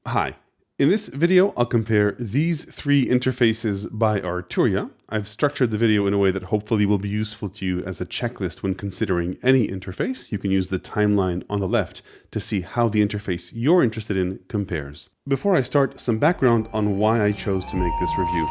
Hi. In this video, I'll compare these three interfaces by Arturia. I've structured the video in a way that hopefully will be useful to you as a checklist when considering any interface. You can use the timeline on the left to see how the interface you're interested in compares. Before I start, some background on why I chose to make this review.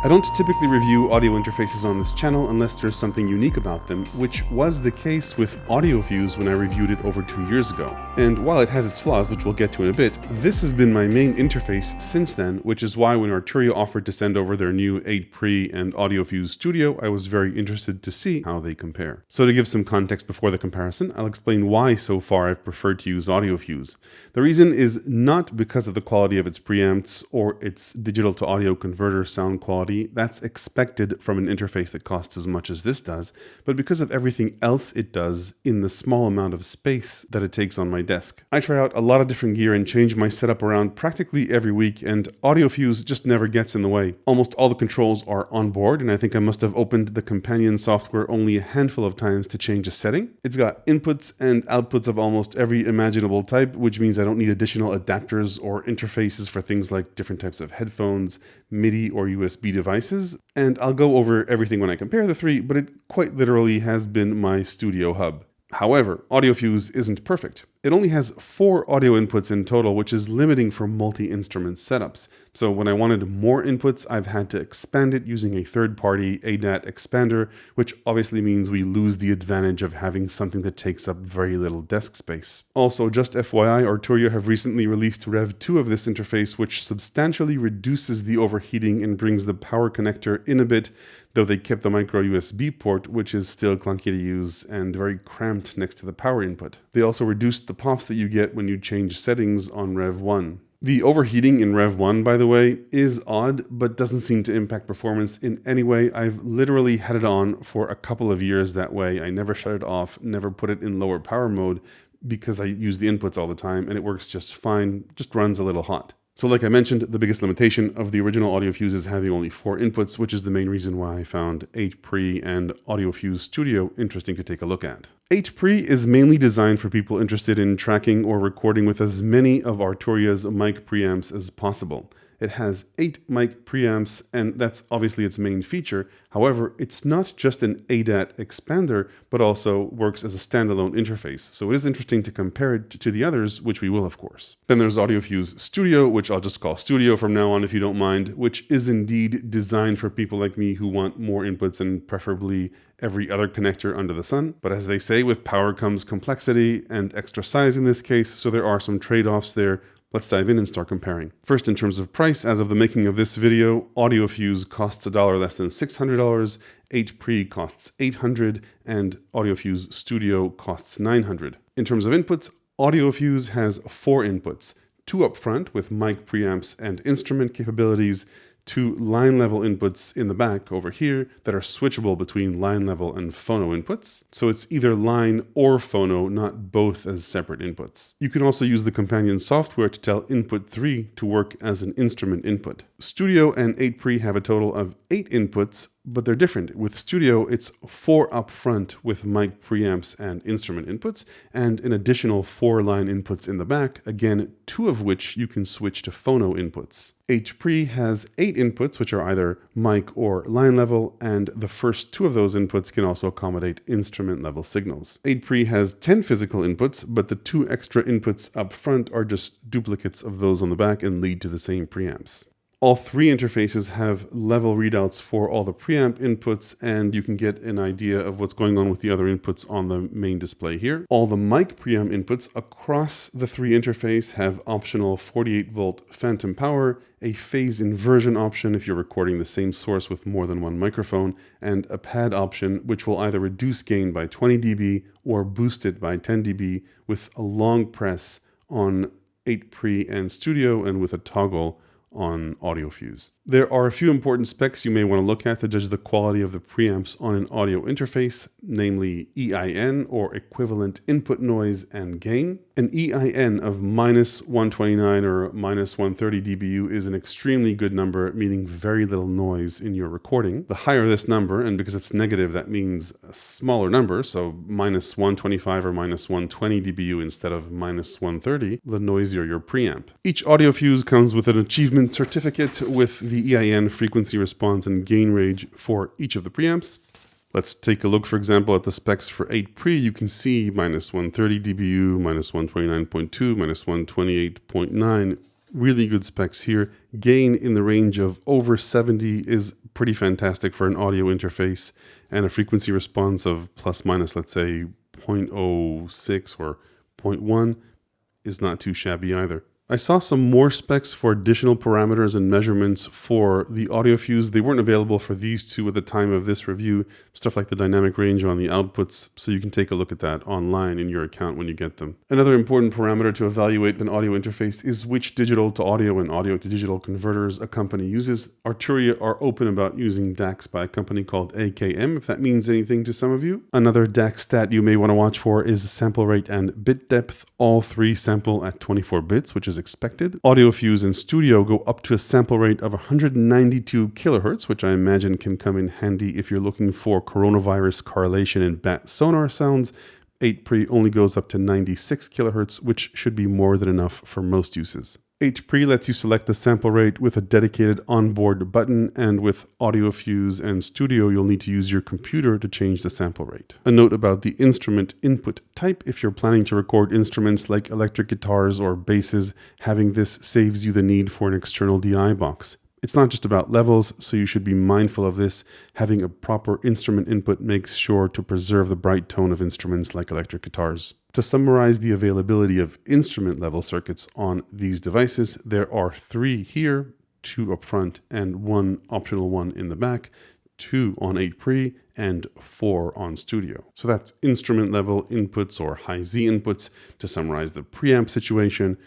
I don't typically review audio interfaces on this channel unless there's something unique about them, which was the case with Audiofuse when I reviewed it over 2 years ago. And while it has its flaws, which we'll get to in a bit, this has been my main interface since then, which is why when Arturia offered to send over their new 8 Pre and Audiofuse Studio, I was very interested to see how they compare. So to give some context before the comparison, I'll explain why so far I've preferred to use Audiofuse. The reason is not because of the quality of its preamps or its digital to audio converter sound quality. That's expected from an interface that costs as much as this does, but because of everything else it does in the small amount of space that it takes on my desk. I try out a lot of different gear and change my setup around practically every week, and Audiofuse just never gets in the way. Almost all the controls are on board, and I think I must have opened the companion software only a handful of times to change a setting. It's got inputs and outputs of almost every imaginable type, which means I don't need additional adapters or interfaces for things like different types of headphones, MIDI or USB devices, and I'll go over everything when I compare the three, but it quite literally has been my studio hub. However, Audiofuse isn't perfect. It only has 4 audio inputs in total, which is limiting for multi-instrument setups. So when I wanted more inputs, I've had to expand it using a third-party ADAT expander, which obviously means we lose the advantage of having something that takes up very little desk space. Also, just FYI, Arturia have recently released Rev 2 of this interface, which substantially reduces the overheating and brings the power connector in a bit, though they kept the micro USB port, which is still clunky to use and very cramped next to the power input. They also reduced the pops that you get when you change settings on Rev 1. The overheating in Rev 1, by the way, is odd, but doesn't seem to impact performance in any way. I've literally had it on for a couple of years that way. I never shut it off, never put it in lower power mode because I use the inputs all the time and it works just fine, just runs a little hot. So like I mentioned, the biggest limitation of the original Audiofuse is having only 4 inputs, which is the main reason why I found 8 Pre and Audiofuse Studio interesting to take a look at. 8 Pre is mainly designed for people interested in tracking or recording with as many of Arturia's mic preamps as possible. It has 8 mic preamps, and that's obviously its main feature. However, it's not just an ADAT expander, but also works as a standalone interface. So it is interesting to compare it to the others, which we will, of course. Then there's Audiofuse Studio, which I'll just call Studio from now on if you don't mind, which is indeed designed for people like me who want more inputs and preferably every other connector under the sun. But as they say, with power comes complexity and extra size in this case, so there are some trade-offs there. Let's dive in and start comparing. First, in terms of price, as of the making of this video, Audiofuse costs $1 less than $600, 8 Pre costs $800, and Audiofuse Studio costs $900. In terms of inputs, Audiofuse has 4 inputs, 2 up front with mic preamps and instrument capabilities, 2 line level inputs in the back over here that are switchable between line level and phono inputs. So it's either line or phono, not both as separate inputs. You can also use the companion software to tell input 3 to work as an instrument input. Studio and 8 Pre have a total of 8 inputs, but they're different. With Studio, it's 4 up front with mic preamps and instrument inputs, and an additional 4 line inputs in the back, again, 2 of which you can switch to phono inputs. 8 Pre has 8 inputs, which are either mic or line level, and the first 2 of those inputs can also accommodate instrument level signals. 8 Pre has 10 physical inputs, but the 2 extra inputs up front are just duplicates of those on the back and lead to the same preamps. All 3 interfaces have level readouts for all the preamp inputs, and you can get an idea of what's going on with the other inputs on the main display here. All the mic preamp inputs across the 3 interfaces have optional 48-volt phantom power, a phase inversion option if you're recording the same source with more than one microphone, and a pad option which will either reduce gain by 20 dB or boost it by 10 dB with a long press on 8 Pre and Studio and with a toggle on Audiofuse. There are a few important specs you may want to look at to judge the quality of the preamps on an audio interface, namely EIN, or equivalent input noise and gain. An EIN of -129 or -130 dBu is an extremely good number, meaning very little noise in your recording. The higher this number, and because it's negative, that means a smaller number, so -125 or -120 dBu instead of -130, the noisier your preamp. Each Audiofuse comes with an achievement certificate with the EIN, frequency response, and gain range for each of the preamps. Let's take a look, for example, at the specs for 8 pre. You can see -130 dBu, -129.2, -128.9. Really good specs here. Gain in the range of over 70 is pretty fantastic for an audio interface, and a frequency response of plus minus, let's say, 0.06 or 0.1 is not too shabby either. I saw some more specs for additional parameters and measurements for the Audiofuse. They weren't available for these two at the time of this review, stuff like the dynamic range on the outputs, so you can take a look at that online in your account when you get them. Another important parameter to evaluate an audio interface is which digital to audio and audio to digital converters a company uses. Arturia are open about using DACs by a company called AKM, if that means anything to some of you. Another DAC stat you may want to watch for is sample rate and bit depth. All three sample at 24 bits, which is expected. Audiofuse and Studio go up to a sample rate of 192 kilohertz, which I imagine can come in handy if you're looking for coronavirus correlation in bat sonar sounds. 8 pre only goes up to 96 kilohertz, which should be more than enough for most uses. 8 pre lets you select the sample rate with a dedicated onboard button, and with Audiofuse and Studio, you'll need to use your computer to change the sample rate. A note about the instrument input type: if you're planning to record instruments like electric guitars or basses, having this saves you the need for an external DI box. It's not just about levels, so you should be mindful of this. Having a proper instrument input makes sure to preserve the bright tone of instruments like electric guitars. To summarize the availability of instrument level circuits on these devices, there are 3 here, 2 up front and 1 optional one in the back, 2 on 8 pre and 4 on Studio. So that's instrument level inputs or high Z inputs. To summarize the preamp situation: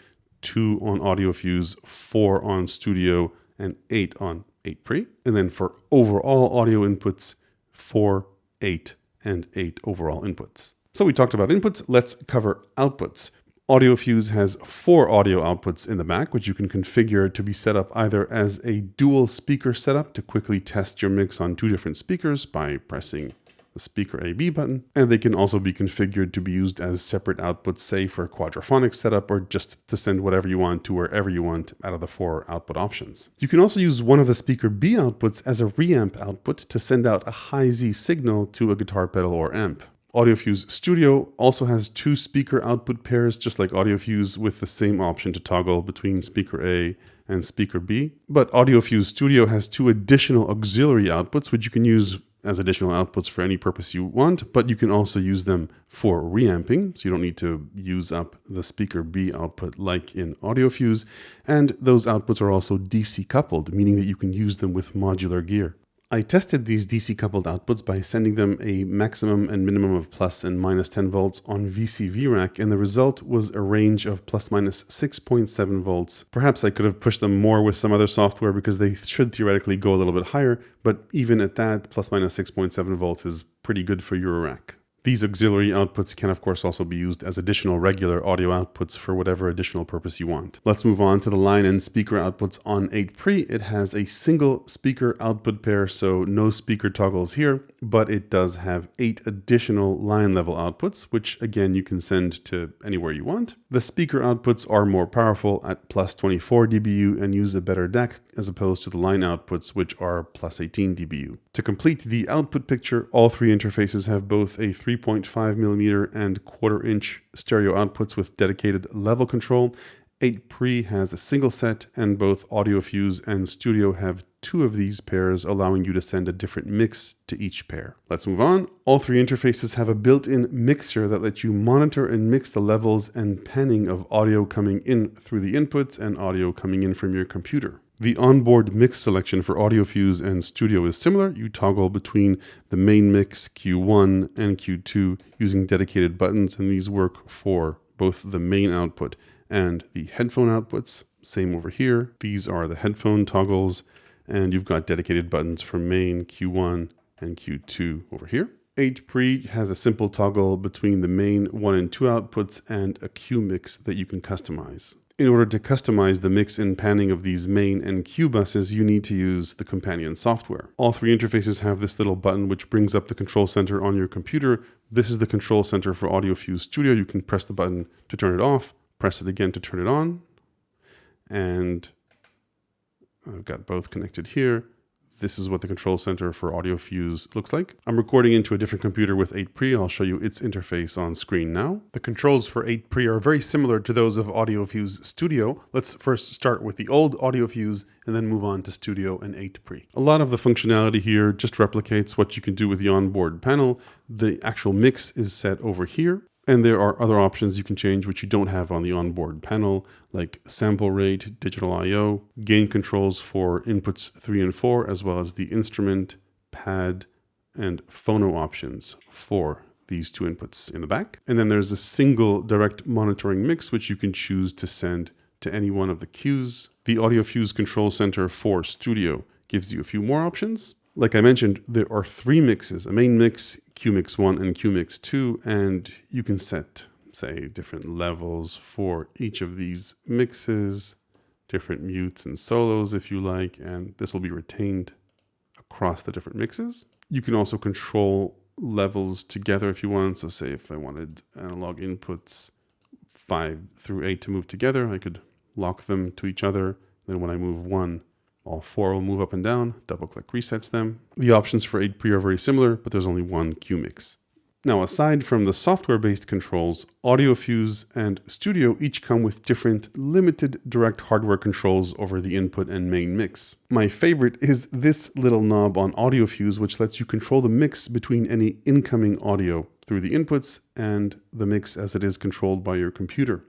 2 on Audiofuse, 4 on Studio, and 8 on 8 pre. And then for overall audio inputs, 4, 8, and 8 overall inputs. So we talked about inputs, let's cover outputs. Audiofuse has 4 audio outputs in the back, which you can configure to be set up either as a dual speaker setup to quickly test your mix on 2 different speakers by pressing the speaker AB button, and they can also be configured to be used as separate outputs, say for a quadraphonic setup, or just to send whatever you want to wherever you want out of the 4 output options. You can also use one of the speaker B outputs as a reamp output to send out a high Z signal to a guitar pedal or amp. Audiofuse Studio also has 2 speaker output pairs, just like Audiofuse, with the same option to toggle between speaker A and speaker B. But Audiofuse Studio has 2 additional auxiliary outputs, which you can use as additional outputs for any purpose you want, but you can also use them for reamping, so you don't need to use up the speaker B output like in Audiofuse. And those outputs are also DC coupled, meaning that you can use them with modular gear. I tested these DC coupled outputs by sending them a maximum and minimum of plus and minus 10 volts on VCV rack, and the result was a range of plus minus 6.7 volts. Perhaps I could have pushed them more with some other software because they should theoretically go a little bit higher, but even at that, plus minus 6.7 volts is pretty good for your rack. These auxiliary outputs can of course also be used as additional regular audio outputs for whatever additional purpose you want. Let's move on to the line and speaker outputs on 8 pre. It has a single speaker output pair, so no speaker toggles here, but it does have 8 additional line level outputs, which again you can send to anywhere you want. The speaker outputs are more powerful at plus 24 dBu and use a better DAC as opposed to the line outputs, which are plus 18 dBu. To complete the output picture, all 3 interfaces have both a 3.5mm and 1/4 inch stereo outputs with dedicated level control. 8 pre has a single set, and both Audiofuse and Studio have 2 of these pairs, allowing you to send a different mix to each pair. Let's move on. All 3 interfaces have a built-in mixer that lets you monitor and mix the levels and panning of audio coming in through the inputs and audio coming in from your computer. The onboard mix selection for Audiofuse and Studio is similar. You toggle between the main mix, Q1 and Q2 using dedicated buttons, and these work for both the main output and the headphone outputs. Same over here. These are the headphone toggles, and you've got dedicated buttons for main, Q1, and Q2 over here. 8pre has a simple toggle between the main 1 and 2 outputs and a Q mix that you can customize. In order to customize the mix and panning of these main and Q buses, you need to use the companion software. All three interfaces have this little button which brings up the control center on your computer. This is the control center for Audiofuse Studio. You can press the button to turn it off, press it again to turn it on, and I've got both connected here. This is what the control center for Audiofuse looks like. I'm recording into a different computer with 8pre. I'll show you its interface on screen now. The controls for 8pre are very similar to those of Audiofuse Studio. Let's first start with the old Audiofuse and then move on to Studio and 8pre. A lot of the functionality here just replicates what you can do with the onboard panel. The actual mix is set over here. And there are other options you can change which you don't have on the onboard panel, like sample rate, digital I/O, gain controls for inputs 3 and 4, as well as the instrument, pad, and phono options for these two inputs in the back. And then there's a single direct monitoring mix which you can choose to send to any one of the Qs. The Audiofuse Control Center for Studio gives you a few more options. Like I mentioned, there are 3 mixes, a main mix, Q mix 1 and Q mix 2, and you can set, say, different levels for each of these mixes, different mutes and solos if you like, and this will be retained across the different mixes. You can also control levels together if you want. So say if I wanted analog inputs 5 through 8 to move together, I could lock them to each other. Then when I move 1, all 4 will move up and down, double-click resets them. The options for 8pre are very similar, but there's only one Q mix. Now, aside from the software-based controls, Audiofuse and Studio each come with different limited direct hardware controls over the input and main mix. My favorite is this little knob on Audiofuse, which lets you control the mix between any incoming audio through the inputs and the mix as it is controlled by your computer.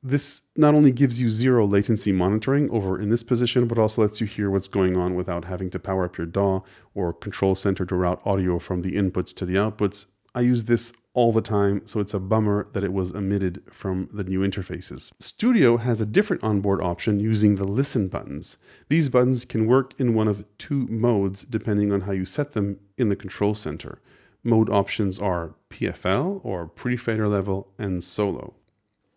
This not only gives you 0 latency monitoring over in this position, but also lets you hear what's going on without having to power up your DAW or control center to route audio from the inputs to the outputs. I use this all the time, so it's a bummer that it was omitted from the new interfaces. Studio has a different onboard option using the listen buttons. These buttons can work in one of 2 modes depending on how you set them in the control center. Mode options are PFL or pre-fader level and solo.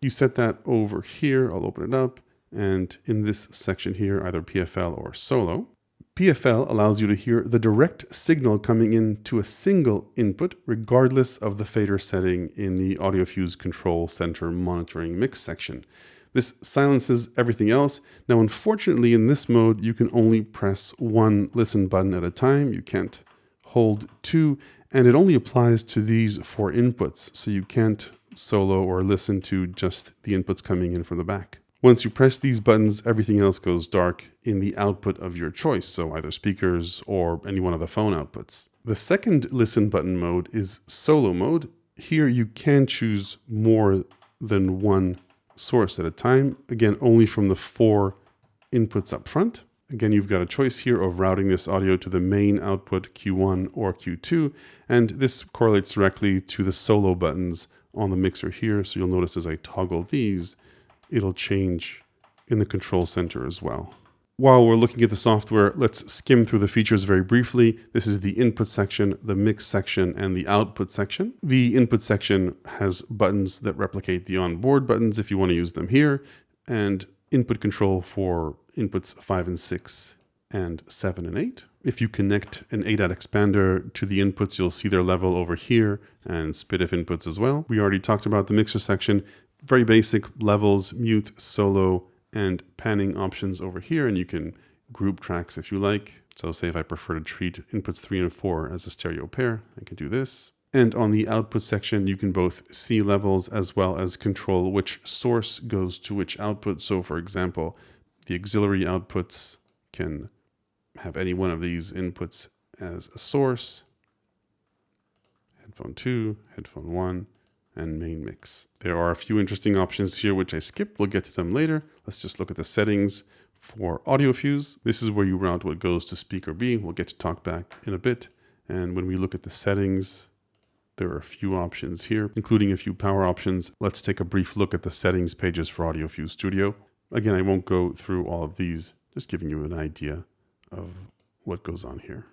You set that over here. I'll open it up, and in this section here, either PFL or solo. PFL allows you to hear the direct signal coming into a single input regardless of the fader setting in the Audiofuse Control Center monitoring mix section. This silences everything else. Now, unfortunately, in this mode, you can only press 1 listen button at a time. You can't hold 2, and it only applies to these 4 inputs, so you can't solo or listen to just the inputs coming in from the back. Once you press these buttons, everything else goes dark in the output of your choice, so either speakers or any one of the phone outputs. The second listen button mode is solo mode. Here you can choose more than 1 source at a time, again only from the 4 inputs up front. Again, you've got a choice here of routing this audio to the main output Q1 or Q2, and this correlates directly to the solo buttons on the mixer here. So you'll notice as I toggle these, it'll change in the control center as well. While we're looking at the software, let's skim through the features very briefly. This is the input section, the mix section, and the output section. The input section has buttons that replicate the onboard buttons if you want to use them here, and input control for inputs 5 and 6 and 7 and 8. If you connect an ADAT expander to the inputs, you'll see their level over here and SPDIF inputs as well. We already talked about the mixer section, very basic levels, mute, solo, and panning options over here. And you can group tracks if you like. So say if I prefer to treat inputs 3 and 4 as a stereo pair, I can do this. And on the output section, you can both see levels as well as control which source goes to which output. So for example, the auxiliary outputs can have any one of these inputs as a source, headphone 2, headphone 1, and main mix. There are a few interesting options here which I skipped. We'll get to them later. Let's just look at the settings for Audiofuse. This is where you route what goes to speaker B. We'll get to Talkback in a bit. And when we look at the settings, there are a few options here, including a few power options. Let's take a brief look at the settings pages for Audiofuse Studio. Again, I won't go through all of these, just giving you an idea of what goes on here.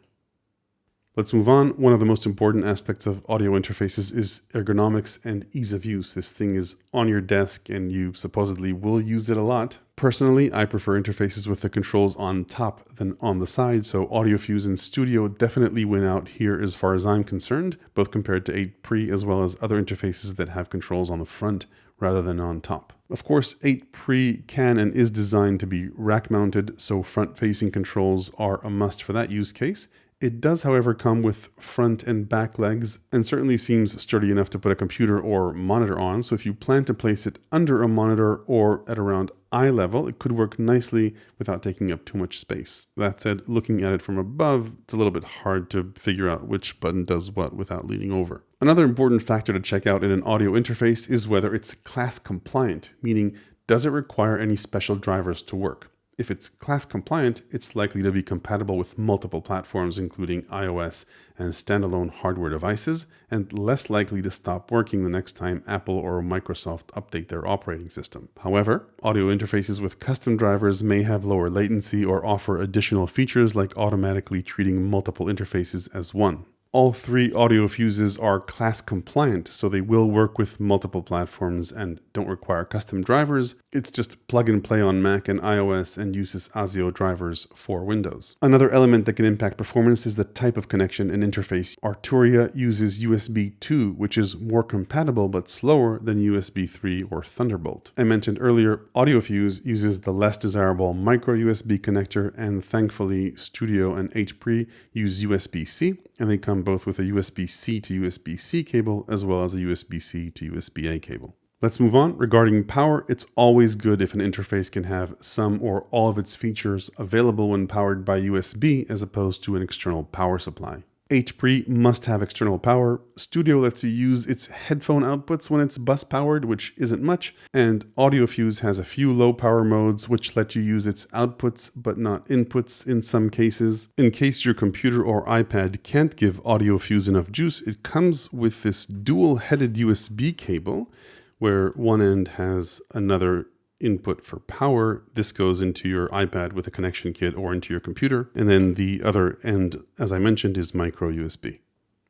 Let's move on. One of the most important aspects of audio interfaces is ergonomics and ease of use. This thing is on your desk and you supposedly will use it a lot. Personally, I prefer interfaces with the controls on top than on the side, so Audiofuse and Studio definitely win out here as far as I'm concerned, both compared to 8 Pre as well as other interfaces that have controls on the front rather than on top. Of course, 8 Pre can and is designed to be rack mounted, so front-facing controls are a must for that use case. It does, however, come with front and back legs and certainly seems sturdy enough to put a computer or monitor on. So if you plan to place it under a monitor or at around eye level, it could work nicely without taking up too much space. That said, looking at it from above, it's a little bit hard to figure out which button does what without leaning over. Another important factor to check out in an audio interface is whether it's class compliant, meaning does it require any special drivers to work? If it's class compliant, it's likely to be compatible with multiple platforms, including iOS and standalone hardware devices, and less likely to stop working the next time Apple or Microsoft update their operating system. However, audio interfaces with custom drivers may have lower latency or offer additional features like automatically treating multiple interfaces as one. All 3 Audiofuses are class compliant, so they will work with multiple platforms and don't require custom drivers. It's just plug and play on Mac and iOS and uses ASIO drivers for Windows. Another element that can impact performance is the type of connection and interface. Arturia uses USB 2, which is more compatible but slower than USB 3 or Thunderbolt. I mentioned earlier, Audiofuse uses the less desirable micro USB connector, and thankfully Studio and 8 Pre use USB-C, and they come both with a USB-C to USB-C cable as well as a USB-C to USB-A cable. Let's move on. Regarding power, it's always good if an interface can have some or all of its features available when powered by USB as opposed to an external power supply. 8 Pre must have external power. Studio lets you use its headphone outputs when it's bus powered, which isn't much, and Audiofuse has a few low power modes which let you use its outputs but not inputs in some cases. In case your computer or iPad can't give Audiofuse enough juice, it comes with this dual-headed USB cable where one end has another input for power. This goes into your iPad with a connection kit or into your computer. And then the other end, as I mentioned, is micro USB.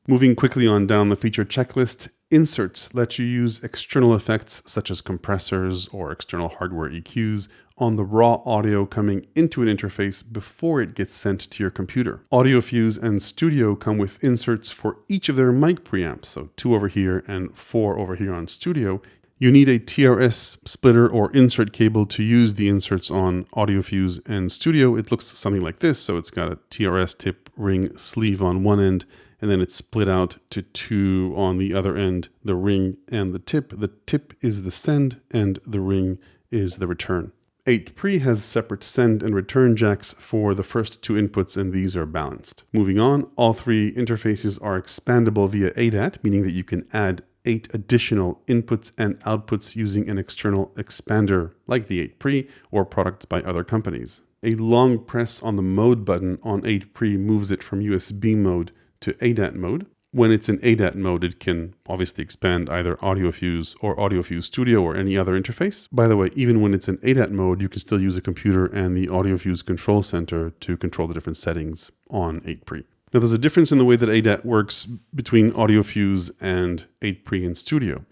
Moving quickly on down the feature checklist, inserts let you use external effects such as compressors or external hardware EQs on the raw audio coming into an interface before it gets sent to your computer. Audiofuse and Studio come with inserts for each of their mic preamps, so 2 over here and 4 over here on Studio. You need a TRS splitter or insert cable to use the inserts on Audiofuse and Studio. It looks something like this. So it's got a TRS tip ring sleeve on one end, and then it's split out to 2 on the other end, the ring and the tip. The tip is the send and the ring is the return. 8 Pre has separate send and return jacks for the first 2 inputs, and these are balanced. Moving on, all 3 interfaces are expandable via ADAT, meaning that you can add 8 additional inputs and outputs using an external expander like the 8 Pre or products by other companies. A long press on the mode button on 8 Pre moves it from USB mode to ADAT mode. When it's in ADAT mode, it can obviously expand either Audiofuse or Audiofuse Studio or any other interface. By the way, even when it's in ADAT mode, you can still use a computer and the Audiofuse control center to control the different settings on 8 Pre. Now, there's a difference in the way that ADAT works between Audiofuse and 8 Pre and Studio.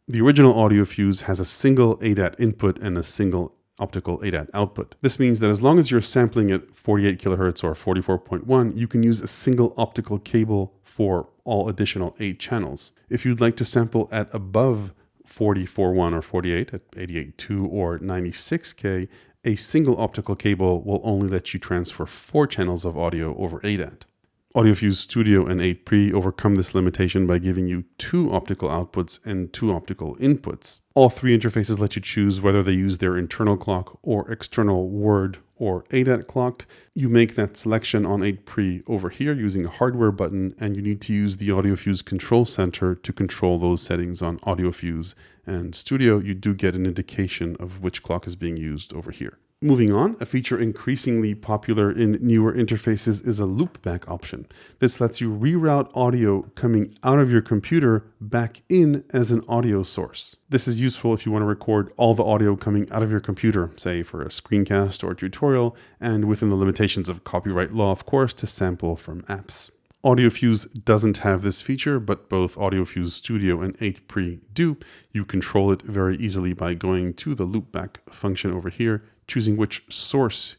The original Audiofuse has a single ADAT input and a single optical ADAT output. This means that as long as you're sampling at 48 kilohertz or 44.1, you can use a single optical cable for all additional 8 channels. If you'd like to sample at above 44.1 or 48 at 88.2 or 96K, a single optical cable will only let you transfer 4 channels of audio over ADAT. Audiofuse Studio and 8 Pre overcome this limitation by giving you 2 optical outputs and 2 optical inputs. All 3 interfaces let you choose whether they use their internal clock or external word or ADAT clock. You make that selection on 8 Pre over here using a hardware button, and you need to use the Audiofuse control center to control those settings on Audiofuse and Studio. You do get an indication of which clock is being used over here. Moving on, a feature increasingly popular in newer interfaces is a loopback option. This lets you reroute audio coming out of your computer back in as an audio source. This is useful if you want to record all the audio coming out of your computer, say for a screencast or a tutorial, and within the limitations of copyright law, of course, to sample from apps. Audiofuse doesn't have this feature, but both Audiofuse Studio and 8 Pre do. You control it very easily by going to the loopback function over here, choosing which source,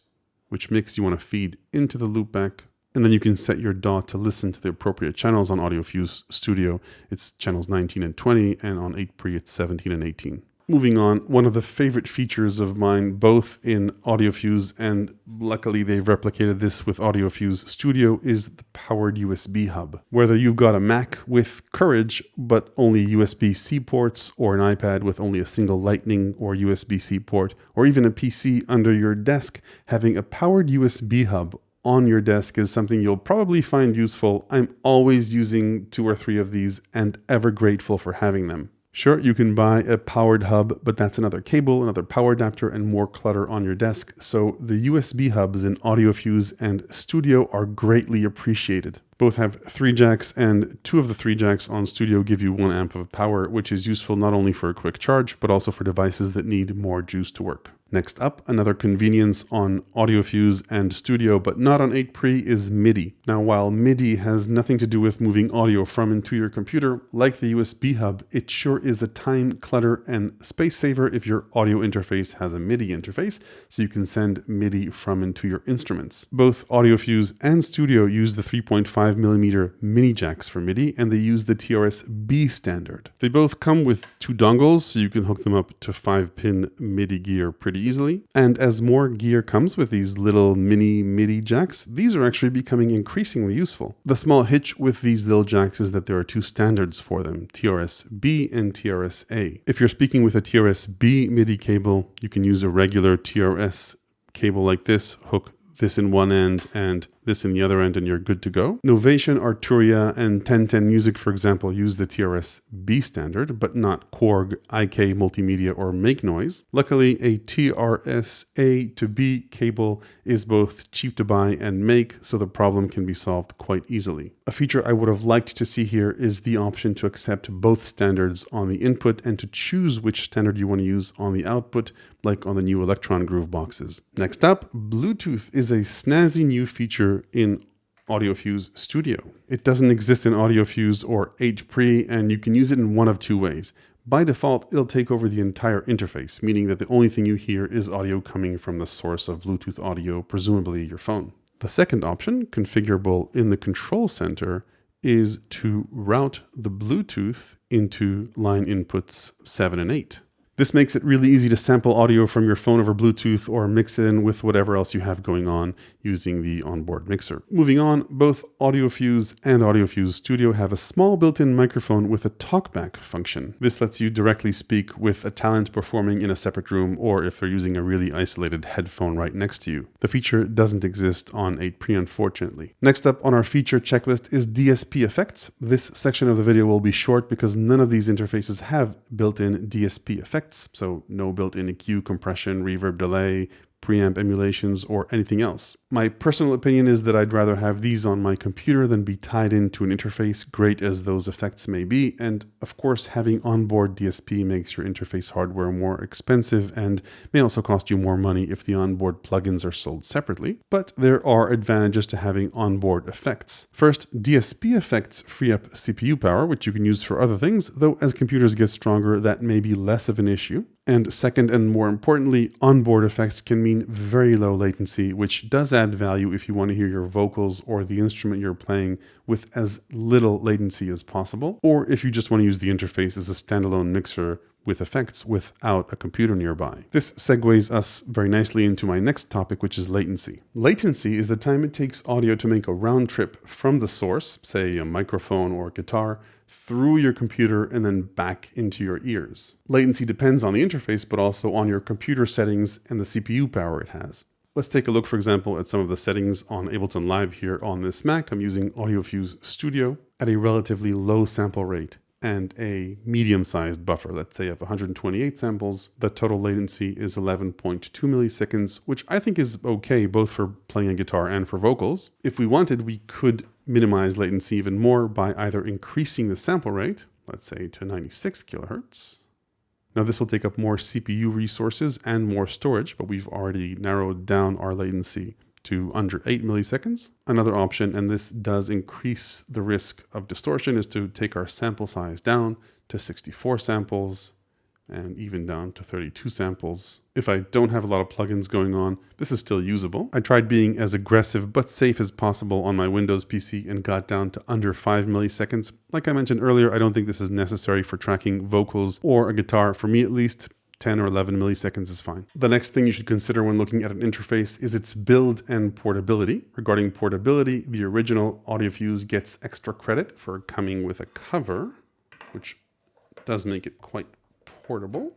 which mix you want to feed into the loopback, and then you can set your DAW to listen to the appropriate channels. On Audiofuse Studio, it's channels 19 and 20, and on 8 Pre, it's 17 and 18. Moving on, one of the favorite features of mine, both in Audiofuse and luckily they've replicated this with Audiofuse Studio, is the powered USB hub. Whether you've got a Mac with Courage, but only USB-C ports, or an iPad with only a single Lightning or USB-C port, or even a PC under your desk, having a powered USB hub on your desk is something you'll probably find useful. I'm always using 2 or 3 of these and ever grateful for having them. Sure, you can buy a powered hub, but that's another cable, another power adapter, and more clutter on your desk. So the USB hubs in Audiofuse and Studio are greatly appreciated. Both have 3 jacks, and 2 of the 3 jacks on Studio give you 1 amp of power, which is useful not only for a quick charge, but also for devices that need more juice to work. Next up, another convenience on Audiofuse and Studio, but not on 8 Pre, is MIDI. Now, while MIDI has nothing to do with moving audio from and to your computer, like the USB hub, it sure is a time, clutter, and space saver if your audio interface has a MIDI interface, so you can send MIDI from and to your instruments. Both Audiofuse and Studio use the 3.5mm mini jacks for MIDI, and they use the TRS-B standard. They both come with 2 dongles, so you can hook them up to 5-pin MIDI gear pretty easily. And as more gear comes with these little mini MIDI jacks, these are actually becoming increasingly useful. The small hitch with these little jacks is that there are 2 standards for them, TRS-B and TRS-A. If you're speaking with a TRS-B MIDI cable, you can use a regular TRS cable like this, hook this in one end and this in the other end, and you're good to go. Novation, Arturia, and 1010 Music, for example, use the TRS-B standard, but not Korg, IK, Multimedia, or Make Noise. Luckily, a TRS-A to B cable is both cheap to buy and make, so the problem can be solved quite easily. A feature I would have liked to see here is the option to accept both standards on the input and to choose which standard you want to use on the output, like on the new Electron Groove boxes. Next up, Bluetooth is a snazzy new feature in Audiofuse Studio. It doesn't exist in Audiofuse or 8 Pre, and you can use it in one of 2 ways. By default, it'll take over the entire interface, meaning that the only thing you hear is audio coming from the source of Bluetooth audio, presumably your phone. The second option, configurable in the control center, is to route the Bluetooth into line inputs 7 and 8. This makes it really easy to sample audio from your phone over Bluetooth or mix it in with whatever else you have going on using the onboard mixer. Moving on, both Audiofuse and Audiofuse Studio have a small built-in microphone with a Talkback function. This lets you directly speak with a talent performing in a separate room, or if they're using a really isolated headphone right next to you. The feature doesn't exist on 8 Pre, unfortunately. Next up on our feature checklist is DSP FX. This section of the video will be short because none of these interfaces have built-in DSP effects. So no built-in EQ, compression, reverb, delay, preamp emulations, or anything else. My personal opinion is that I'd rather have these on my computer than be tied into an interface, great as those effects may be. And of course, having onboard DSP makes your interface hardware more expensive and may also cost you more money if the onboard plugins are sold separately. But there are advantages to having onboard effects. First, DSP effects free up CPU power, which you can use for other things, though as computers get stronger, that may be less of an issue. And second, and more importantly, onboard effects can mean very low latency, which does add value if you want to hear your vocals or the instrument you're playing with as little latency latency as possible, or if you just want to use the interface as a standalone mixer with effects without a computer nearby. This segues us very nicely into my next topic, which is latency. Latency is the time it takes audio to make a round trip from the source, say a microphone or a guitar, through your computer and then back into your ears. Latency depends on the interface, but also on your computer settings and the CPU power it has. Let's take a look, for example, at some of the settings on Ableton Live here on this Mac. I'm using Audiofuse Studio at a relatively low sample rate. and a medium-sized buffer, let's say of 128 samples, the total latency is 11.2 milliseconds, which I think is okay both for playing a guitar and for vocals. If we wanted, we could minimize latency even more by either increasing the sample rate, let's say to 96 kilohertz. Now this will take up more CPU resources and more storage, but we've already narrowed down our latency to under 8 milliseconds. Another option, and this does increase the risk of distortion, is to take our sample size down to 64 samples and even down to 32 samples. If I don't have a lot of plugins going on, this is still usable. I tried being as aggressive but safe as possible on my Windows PC and got down to under 5 milliseconds. Like I mentioned earlier, I don't think this is necessary for tracking vocals or a guitar, for me at least. 10 or 11 milliseconds is fine. The next thing you should consider when looking at an interface is its build and portability. Regarding portability, the original Audiofuse gets extra credit for coming with a cover, which does make it quite portable.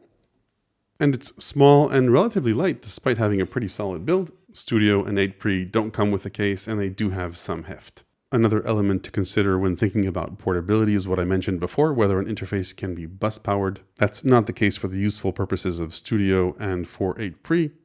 And it's small and relatively light despite having a pretty solid build. Studio and 8 don't come with a case, and they do have some heft. Another element to consider when thinking about portability is what I mentioned before, whether an interface can be bus powered. That's not the case for the useful purposes of Studio and for 8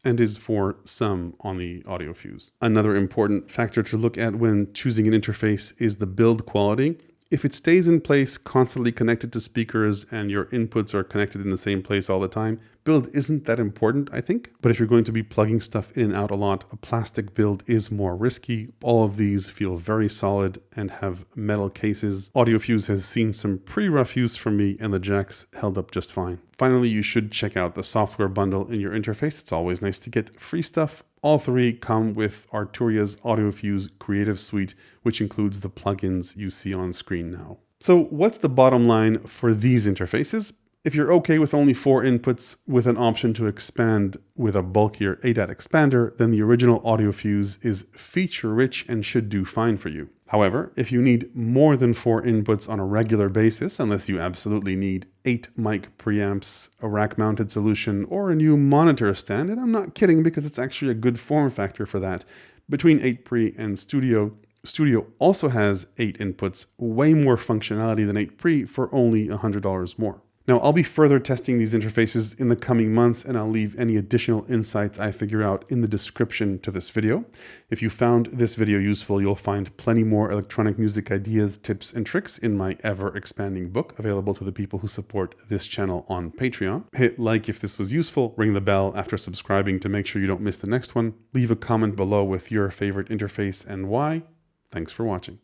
and is for some on the Audiofuse. Another important factor to look at when choosing an interface is the build quality. If it stays in place, constantly connected to speakers, and your inputs are connected in the same place all the time, build isn't that important, I think. But if you're going to be plugging stuff in and out a lot, a plastic build is more risky. All of these feel very solid and have metal cases. Audiofuse has seen some pretty rough use from me, and the jacks held up just fine. Finally, you should check out the software bundle in your interface. It's always nice to get free stuff. All three come with Arturia's Audiofuse Creative Suite, which includes the plugins you see on screen now. So what's the bottom line for these interfaces? If you're okay with only 4 inputs with an option to expand with a bulkier ADAT expander, then the original Audiofuse is feature-rich and should do fine for you. However, if you need more than 4 inputs on a regular basis, unless you absolutely need 8 mic preamps, a rack-mounted solution, or a new monitor stand, and I'm not kidding because it's actually a good form factor for that, between 8 and Studio, Studio also has 8 inputs, way more functionality than 8 for only $100 more. Now, I'll be further testing these interfaces in the coming months, and I'll leave any additional insights I figure out in the description to this video. If you found this video useful, you'll find plenty more electronic music ideas, tips, and tricks in my ever-expanding book, available to the people who support this channel on Patreon. Hit like if this was useful, ring the bell after subscribing to make sure you don't miss the next one. Leave a comment below with your favorite interface and why. Thanks for watching.